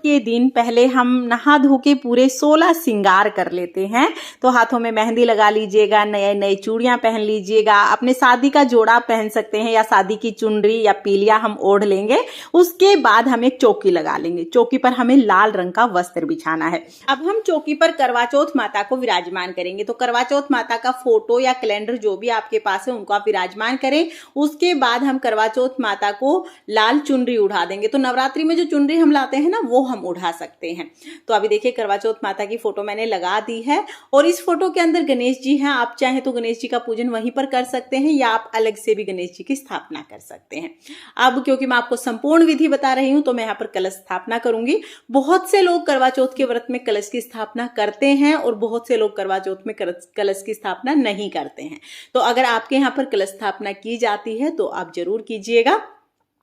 के दिन पहले हम नहा धो के पूरे 16 श्रृंगार कर लेते हैं। तो हाथों में मेहंदी लगा लीजिएगा, नए नए चूड़ियां पहन लीजिएगा, अपने शादी का जोड़ा पहन सकते हैं या शादी की चुनरी या पीलिया हम ओढ़ लेंगे। उसके बाद हम एक चौकी लगा लेंगे। चौकी पर हमें लाल रंग का वस्त्र बिछाना है। अब हम चौकी पर करवा चौथ माता को विराजमान करेंगे। तो करवा चौथ माता का फोटो या कैलेंडर जो भी आपके पास है उनको आप विराजमान करें। उसके बाद हम करवा चौथ माता को लाल चुनरी उड़ा देंगे। तो नवरात्रि में जो चुनरी हम लाते हैं ना, वो हम उड़ा सकते हैं। तो अभी देखिए करवा चौथ माता की फोटो मैंने लगा दी है और इस फोटो के अंदर गणेश जी हैं। आप चाहें तो गणेश जी का पूजन वहीं पर कर सकते हैं या आप अलग से भी गणेश जी की स्थापना कर सकते हैं। अब क्योंकि मैं आपको संपूर्ण विधि बता रही हूं तो मैं यहाँ पर कलश स्थापना करूंगी। बहुत से लोग करवा चौथ के व्रत में कलश की स्थापना करते हैं और बहुत से लोग करवा चौथ में कलश की स्थापना नहीं करते हैं। तो अगर आपके यहाँ पर कलश स्थापना की जाती है तो आप जरूर कीजिएगा,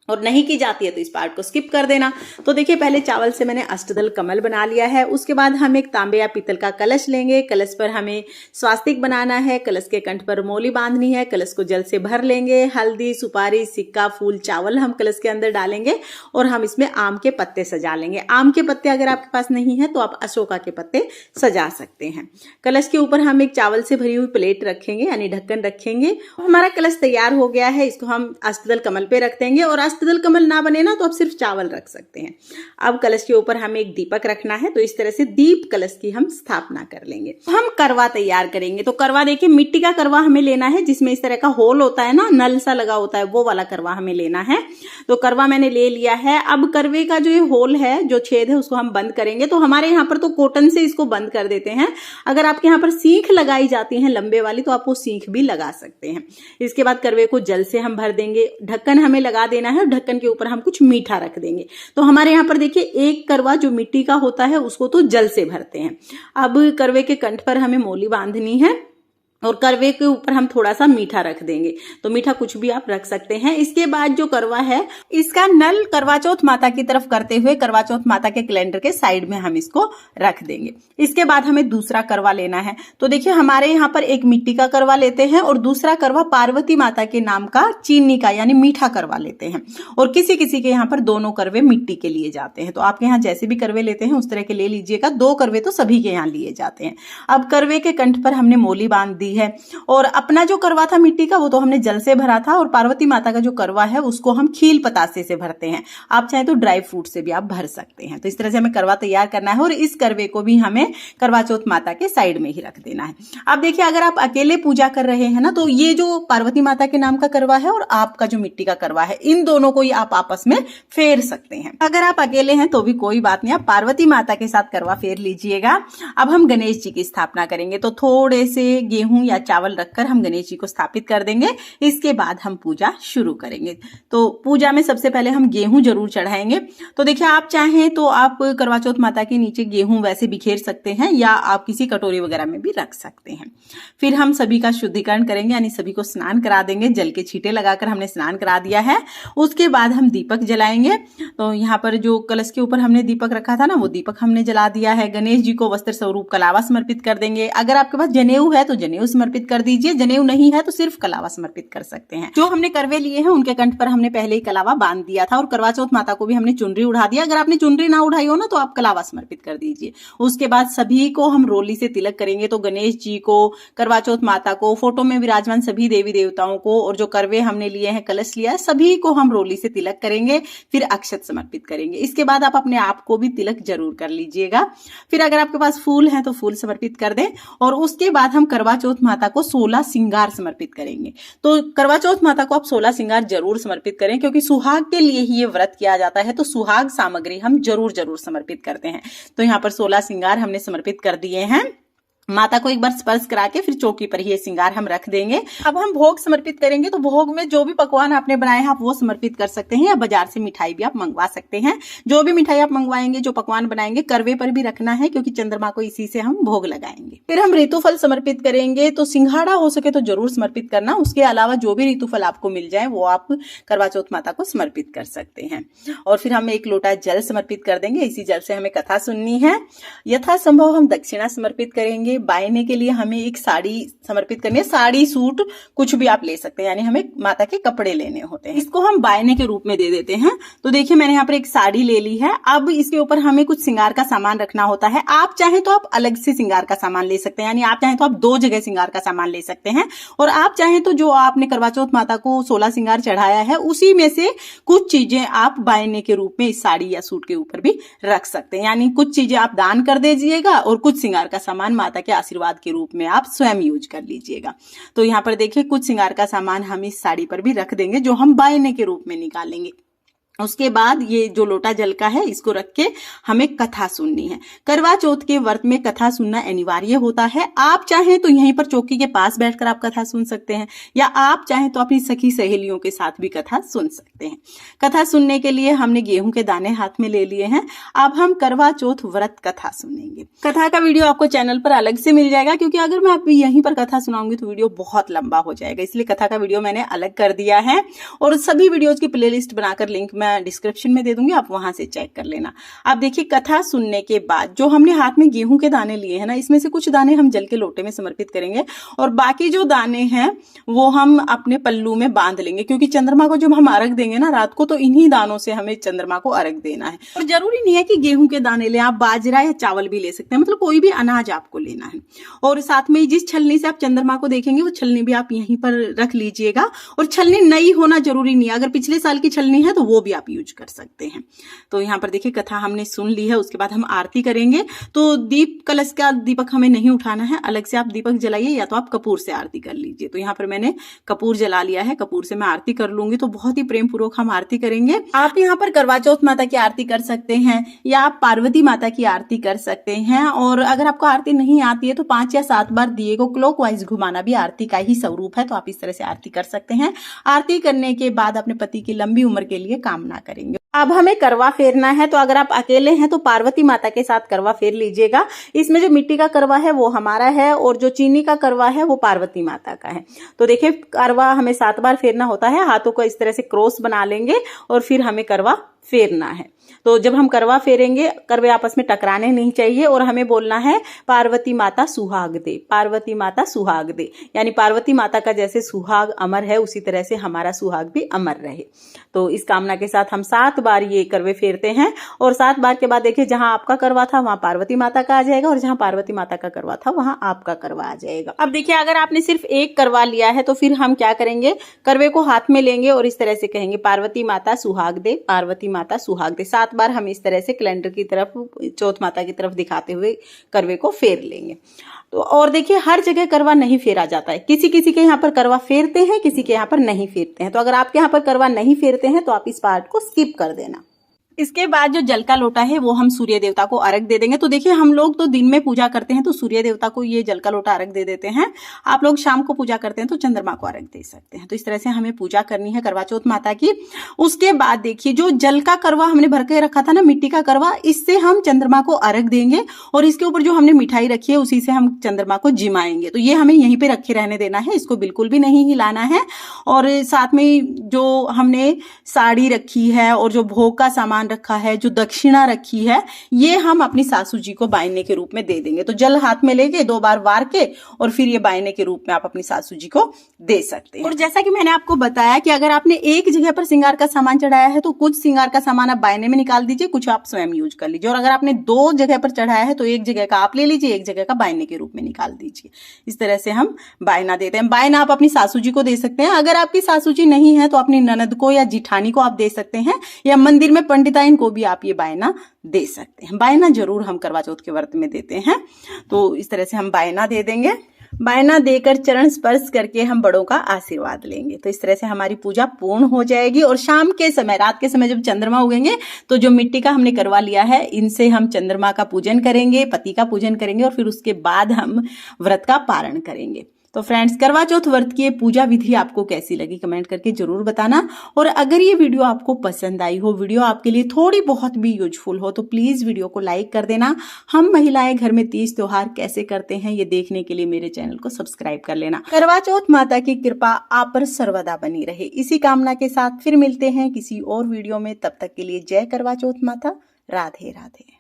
और नहीं की जाती है तो इस पार्ट को स्किप कर देना। तो देखिए पहले चावल से मैंने अष्टदल कमल बना लिया है। उसके बाद हम एक तांबे या पीतल का कलश लेंगे। कलश पर हमें स्वास्तिक बनाना है। कलश के कंठ पर मोली बांधनी है। कलश को जल से भर लेंगे। हल्दी, सुपारी, सिक्का, फूल, चावल हम कलश के अंदर डालेंगे और हम इसमें आम के पत्ते सजा लेंगे। आम के पत्ते अगर आपके पास नहीं है तो आप अशोका के पत्ते सजा सकते हैं। कलश के ऊपर हम एक चावल से भरी हुई प्लेट रखेंगे यानी ढक्कन रखेंगे। हमारा कलश तैयार हो गया है। इसको हम अष्टदल कमल पे रख देंगे और अष्टदल कमल ना बने ना तो आप सिर्फ चावल रख सकते हैं। अब कलश के ऊपर हमें एक दीपक रखना है। तो इस तरह से दीप कलश की हम स्थापना कर लेंगे। हम करवा तैयार करेंगे। तो करवा देखिए मिट्टी का करवा हमें लेना है जिसमें इस तरह का होल होता है ना, नल सा लगा होता है, वो वाला करवा हमें लेना है। तो करवा मैंने ले लिया है। अब करवे का जो ये होल है, जो छेद है, उसको हम बंद करेंगे। तो हमारे यहाँ पर तो कॉटन से इसको बंद कर देते हैं। अगर आपके यहाँ पर सीख लगाई जाती है लंबे वाली तो आप वो सीख भी लगा सकते हैं। इसके बाद करवे को जल से हम भर देंगे। ढक्कन हमें लगा देना है। ढक्कन के ऊपर हम कुछ मीठा रख देंगे। तो हमारे यहाँ पर देखिए एक करवा जो मिट्टी का होता है उसको तो जल से भरते हैं। अब करवे के कंठ पर हमें मोली बांधनी है और करवे के ऊपर हम थोड़ा सा मीठा रख देंगे। तो मीठा कुछ भी आप रख सकते हैं। इसके बाद जो करवा है इसका नल करवा चौथ माता की तरफ करते हुए करवा चौथ माता के कैलेंडर के साइड में हम इसको रख देंगे। इसके बाद हमें दूसरा करवा लेना है। तो देखिए हमारे यहाँ पर एक मिट्टी का करवा लेते हैं और दूसरा करवा पार्वती माता के नाम का चीनी का यानी मीठा करवा लेते हैं। और किसी किसी के यहाँ पर दोनों करवे मिट्टी के लिए जाते हैं। तो आपके यहाँ जैसे भी करवे लेते हैं उस तरह के ले लीजिएगा। 2 करवे तो सभी के यहाँ लिए जाते हैं। अब करवे के कंठ पर हमने मोली बांध दी है और अपना जो करवा था मिट्टी का वो तो हमने जल से भरा था और पार्वती माता का जो करवा है उसको हम खील पतासे से भरते हैं। आप चाहे तो ड्राई फ्रूट से भी आप भर सकते हैं। तो इस तरह से हमें करवा तैयार करना है और इस करवे को भी हमें करवा चौथ माता के साइड में ही रख देना है। अब देखिए अगर आप अकेले पूजा कर रहे हैं ना तो ये जो पार्वती माता के नाम का करवा है और आपका जो मिट्टी का करवा है इन दोनों को ही आप आपस में फेर सकते हैं। अगर आप अकेले हैं तो भी कोई बात नहीं, आप पार्वती माता के साथ करवा फेर लीजिएगा। अब हम गणेश जी की स्थापना करेंगे। तो थोड़े से गेहूं या चावल रखकर हम गणेश जी को स्थापित कर देंगे। इसके बाद हम पूजा शुरू करेंगे। तो पूजा में सबसे पहले हम गेहूं जरूर चढ़ाएंगे। तो देखिए आप चाहें तो आप करवा चौथ माता के नीचे गेहूं वैसे बिखेर सकते हैं या आप किसी कटोरी वगैरह में भी रख सकते हैं। फिर हम सभी का शुद्धिकरण करेंगे यानी सभी को स्नान करा देंगे। जल के छींटे लगाकर हमने स्नान करा दिया है। उसके बाद हम दीपक जलाएंगे। तो यहाँ पर जो कलश के ऊपर हमने दीपक रखा था ना वो दीपक हमने जला दिया है। गणेश जी को वस्त्र स्वरूप कलावा समर्पित कर देंगे। अगर आपके पास जनेऊ है तो जनेऊ समर्पित कर दीजिए। जनेऊ नहीं है तो सिर्फ कलावा समर्पित कर सकते हैं। जो हमने करवे लिए हैं उनके कंठ पर हमने पहले ही कलावा बांध दिया था और करवा चौथ माता को भी हमने चुनरी उड़ा दिया। अगर आपने चुनरी ना उड़ाई हो ना तो आप कलावा समर्पित कर दीजिए। उसके बाद सभी को हम रोली से तिलक करेंगे। तो गणेश जी को, करवा चौथ माता को, फोटो में विराजमान सभी देवी देवताओं को और जो करवे हमने लिए हैं, कलश लिया है, सभी को हम रोली से तिलक करेंगे। फिर अक्षत समर्पित करेंगे। इसके बाद आप अपने आप को भी तिलक जरूर कर लीजिएगा। फिर अगर आपके पास फूल है तो फूल समर्पित कर दें और उसके बाद हम करवा चौथ माता को 16 श्रृंगार समर्पित करेंगे। तो करवा चौथ माता को आप 16 श्रृंगार जरूर समर्पित करें क्योंकि सुहाग के लिए ही ये व्रत किया जाता है। तो सुहाग सामग्री हम जरूर समर्पित करते हैं। तो यहाँ पर 16 श्रृंगार हमने समर्पित कर दिए हैं। माता को एक बार स्पर्श करा के फिर चौकी पर ही श्रृंगार हम रख देंगे। अब हम भोग समर्पित करेंगे। तो भोग में जो भी पकवान आपने बनाए हैं आप वो समर्पित कर सकते हैं या बाजार से मिठाई भी आप मंगवा सकते हैं। जो भी मिठाई आप मंगवाएंगे, जो पकवान बनाएंगे, करवे पर भी रखना है क्योंकि चंद्रमा को इसी से हम भोग लगाएंगे। फिर हम ऋतुफल समर्पित करेंगे। तो सिंघाड़ा हो सके तो जरूर समर्पित करना। उसके अलावा जो भी ऋतुफल आपको मिल जाए वो आप करवा चौथ माता को समर्पित कर सकते हैं। और फिर हम एक लोटा जल समर्पित कर देंगे। इसी जल से हमें कथा सुननी है। यथासंभव हम दक्षिणा समर्पित करेंगे। ये बायने के लिए हमें एक साड़ी समर्पित करनी है। साड़ी, सूट कुछ भी आप ले सकते हैं, यानी हमें माता के कपड़े लेने होते हैं। इसको हम बायने के रूप में दे देते हैं। तो देखिए मैंने यहाँ पर एक साड़ी ले ली है। अब इसके ऊपर हमें कुछ श्रृंगार का सामान रखना होता है। आप चाहें तो आप अलग से श्रृंगार का सामान ले सकते हैं, यानी आप चाहें तो आप 2 जगह श्रृंगार का सामान ले सकते हैं। और आप चाहें तो जो आपने करवा चौथ माता को 16 श्रृंगार चढ़ाया है उसी में से कुछ चीजें आप बायने के रूप में इस साड़ी या सूट के ऊपर भी रख सकते हैं। यानी कुछ चीजें आप दान कर दीजिएगा और कुछ श्रृंगार का सामान माता के आशीर्वाद के रूप में आप स्वयं यूज कर लीजिएगा। तो यहाँ पर देखिए कुछ श्रृंगार का सामान हम इस साड़ी पर भी रख देंगे जो हम बायने के रूप में निकालेंगे। उसके बाद ये जो लोटा जल का है इसको रख के हमें कथा सुननी है। करवा चौथ के व्रत में कथा सुनना अनिवार्य होता है। आप चाहें तो यहीं पर चौकी के पास बैठकर आप कथा सुन सकते हैं, या आप चाहें तो अपनी सखी सहेलियों के साथ भी कथा सुन सकते हैं। कथा सुनने के लिए हमने गेहूं के दाने हाथ में ले लिए हैं। अब हम करवा चौथ व्रत कथा सुनेंगे। कथा का वीडियो आपको चैनल पर अलग से मिल जाएगा, क्योंकि अगर मैं आप यहीं पर कथा सुनाऊंगी तो वीडियो बहुत लंबा हो जाएगा, इसलिए कथा का वीडियो मैंने अलग कर दिया है। और सभी वीडियोज की प्लेलिस्ट बनाकर लिंक मैं डिस्क्रिप्शन में दे दूंगी, आप वहां से चेक कर लेना। अब देखिए कथा सुनने के बाद जो हमने हाथ में गेहूं के दाने लिए हैं ना, इसमें से कुछ दाने हम जल के लोटे में समर्पित करेंगे और बाकी जो दाने हैं वो हम अपने पल्लू में बांध लेंगे, क्योंकि चंद्रमा को जब हम अर्घ देंगे ना रात को, तो इन्हीं दानों से हमें चंद्रमा को अर्घ देना है। और जरूरी नहीं है कि गेहूं के दाने ले, आप बाजरा या चावल भी ले सकते हैं, मतलब कोई भी अनाज आपको लेना है। और साथ में जिस छलनी से आप चंद्रमा को देखेंगे वो छलनी भी आप यहीं पर रख लीजिएगा। और छलनी नई होना जरूरी नहीं है, अगर पिछले साल की छलनी है तो वो भी आप यूज कर सकते हैं। तो यहाँ पर देखिए कथा हमने सुन ली है। उसके बाद हम आरती करेंगे। तो दीप कलश का दीपक हमें नहीं उठाना है, अलग से आप दीपक जलाइए, या तो आप कपूर से आरती कर लीजिए। तो यहाँ पर मैंने कपूर जला लिया है, कपूर से मैं आरती कर लूंगी। तो बहुत ही प्रेम पूर्वक हम आरती करेंगे। आप यहाँ पर करवा चौथ माता की आरती कर सकते हैं, या आप पार्वती माता की आरती कर सकते हैं। और अगर आपको आरती नहीं आती है तो 5 या 7 बार दिए को क्लॉकवाइज घुमाना भी आरती का ही स्वरूप है। तो आप इस तरह से आरती कर सकते हैं। आरती करने के बाद अपने पति की लंबी उम्र के लिए कामना करेंगे। अब हमें करवा फेरना है। तो अगर आप अकेले हैं तो पार्वती माता के साथ करवा फेर लीजिएगा। इसमें जो मिट्टी का करवा है वो हमारा है, और जो चीनी का करवा है वो पार्वती माता का है। तो देखिए करवा हमें 7 बार फेरना होता है। हाथों को इस तरह से क्रॉस बना लेंगे और फिर हमें करवा फेरना है। तो जब हम करवा फेरेंगे, करवे आपस में टकराने नहीं चाहिए, और हमें बोलना है पार्वती माता सुहाग दे, पार्वती माता सुहाग दे। यानी पार्वती माता का जैसे सुहाग अमर है उसी तरह से हमारा सुहाग भी अमर रहे। तो इस कामना के साथ हम 7 बार ये करवे फेरते हैं। और 7 बार के बाद देखिए जहां आपका करवा था वहां पार्वती माता का आ जाएगा, और जहां पार्वती माता का करवा था वहां आपका करवा आ जाएगा। अब देखिए अगर आपने सिर्फ एक करवा लिया है तो फिर हम क्या करेंगे, करवे को हाथ में लेंगे और इस तरह से कहेंगे पार्वती माता सुहाग दे, पार्वती माता सुहाग दे। 7 बार हम इस तरह से कैलेंडर की तरफ, चौथ माता की तरफ दिखाते हुए करवे को फेर लेंगे। तो और देखिए हर जगह करवा नहीं फेरा जाता है, किसी किसी के यहाँ पर करवा फेरते हैं, किसी के यहाँ पर नहीं फेरते हैं। तो अगर आपके यहाँ पर करवा नहीं फेरते हैं तो आप इस पार्ट को स्किप कर देना। इसके बाद जो जल का लोटा है वो हम सूर्य देवता को अर्घ दे देंगे। तो देखिए हम लोग तो दिन में पूजा करते हैं तो सूर्य देवता को ये जल का लोटा अर्घ दे देते हैं। आप लोग शाम को पूजा करते हैं तो चंद्रमा को अर्घ दे सकते हैं। तो इस तरह से हमें पूजा करनी है करवा चौथ माता की। उसके बाद देखिए जो जल का करवा हमने भर के रखा था ना, मिट्टी का करवा, इससे हम चंद्रमा को अर्घ देंगे और इसके ऊपर जो हमने मिठाई रखी है उसी से हम चंद्रमा को जिमाएंगे। तो ये हमें यहीं पे रखे रहने देना है, इसको बिल्कुल भी नहीं हिलाना है। और साथ में जो हमने साड़ी रखी है और जो भोग का सामान रखा है, जो दक्षिणा रखी है, ये हम अपनी सासू जी को बायने के रूप में दे देंगे। तो जल हाथ में लेके 2 बार वार के और फिर ये बायने के रूप में आप अपनी सासू जी को दे सकते हैं। और जैसा कि मैंने आपको बताया कि अगर आपने एक जगह पर श्रृंगार का सामान चढ़ाया है तो कुछ श्रृंगार का सामान आप बायने में निकाल दीजिए, कुछ आप स्वयं यूज कर लीजिए। और अगर आपने 2 जगह पर चढ़ाया है तो एक जगह का आप ले लीजिए, एक जगह का बायने के रूप में निकाल दीजिए। इस तरह से हम बायना देते हैं। बायना आप अपनी सासू जी को दे सकते हैं। अगर आपकी सासू जी नहीं है तो अपनी ननद को या जिठानी को आप दे सकते हैं, या मंदिर में पंडिताइन को भी आप ये बायना दे सकते हैं। बायना जरूर हम करवा चौथ के व्रत में देते हैं। तो इस तरह से हम बायना दे देंगे। बायना देकर चरण स्पर्श करके हम बड़ों का आशीर्वाद लेंगे। तो इस तरह से हमारी पूजा पूर्ण हो जाएगी। और शाम के समय, रात के समय जब चंद्रमा उगेंगे तो जो मिट्टी का हमने करवा लिया है इनसे हम चंद्रमा का पूजन करेंगे, पति का पूजन करेंगे, और फिर उसके बाद हम व्रत का पारण करेंगे। तो फ्रेंड्स, करवा चौथ व्रत की पूजा विधि आपको कैसी लगी कमेंट करके जरूर बताना। और अगर ये वीडियो आपको पसंद आई हो, वीडियो आपके लिए थोड़ी बहुत भी यूजफुल हो, तो प्लीज वीडियो को लाइक कर देना। हम महिलाएं घर में तीज त्योहार कैसे करते हैं ये देखने के लिए मेरे चैनल को सब्सक्राइब कर लेना। करवा चौथ माता की कृपा आप पर सर्वदा बनी रहे, इसी कामना के साथ फिर मिलते हैं किसी और वीडियो में। तब तक के लिए जय करवा चौथ माता। राधे राधे।